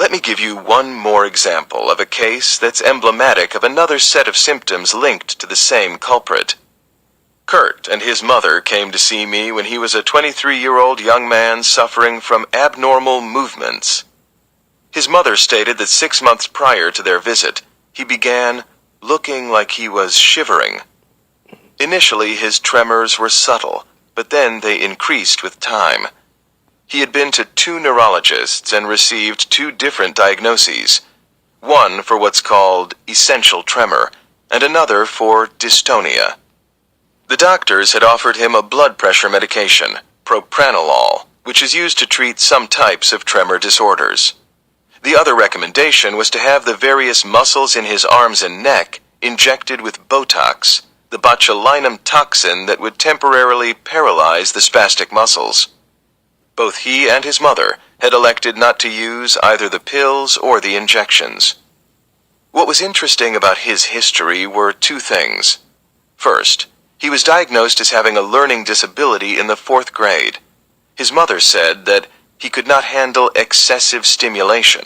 Let me give you one more example of a case that's emblematic of another set of symptoms linked to the same culprit. Kurt and his mother came to see me when he was a 23-year-old young man suffering from abnormal movements. His mother stated that 6 months prior to their visit, he began looking like he was shivering. Initially, his tremors were subtle, but then they increased with time. He had been to 2 neurologists and received 2 different diagnoses, one for what's called essential tremor, and another for dystonia. The doctors had offered him a blood pressure medication, propranolol, which is used to treat some types of tremor disorders. The other recommendation was to have the various muscles in his arms and neck injected with Botox, the botulinum toxin that would temporarily paralyze the spastic muscles. Both he and his mother had elected not to use either the pills or the injections. What was interesting about his history were 2 things. First, he was diagnosed as having a learning disability in the 4th grade. His mother said that he could not handle excessive stimulation.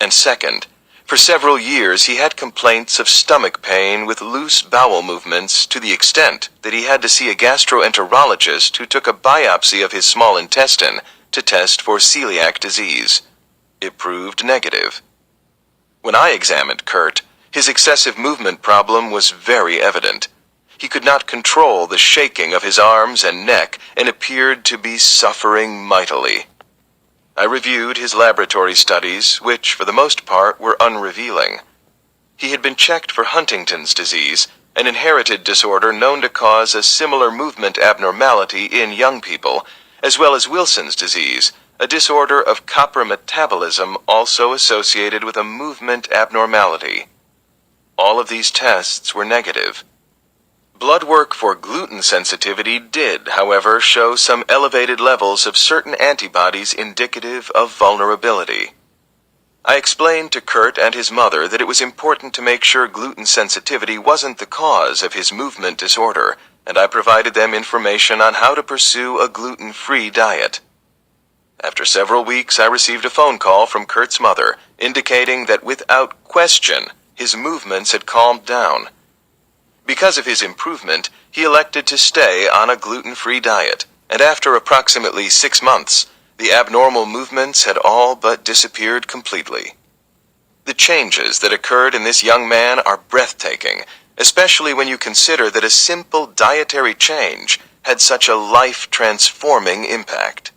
And second, for several years he had complaints of stomach pain with loose bowel movements to the extent that he had to see a gastroenterologist who took a biopsy of his small intestine to test for celiac disease. It proved negative. When I examined Kurt, his excessive movement problem was very evident. He could not control the shaking of his arms and neck and appeared to be suffering mightily. I reviewed his laboratory studies, which for the most part were unrevealing. He had been checked for Huntington's disease, an inherited disorder known to cause a similar movement abnormality in young people, as well as Wilson's disease, a disorder of copper metabolism also associated with a movement abnormality. All of these tests were negative. Blood work for gluten sensitivity did, however, show some elevated levels of certain antibodies indicative of vulnerability. I explained to Kurt and his mother that it was important to make sure gluten sensitivity wasn't the cause of his movement disorder, and I provided them information on how to pursue a gluten-free diet. After several weeks, I received a phone call from Kurt's mother, indicating that without question, his movements had calmed down. Because of his improvement, he elected to stay on a gluten-free diet, and after approximately 6 months, the abnormal movements had all but disappeared completely. The changes that occurred in this young man are breathtaking, especially when you consider that a simple dietary change had such a life-transforming impact.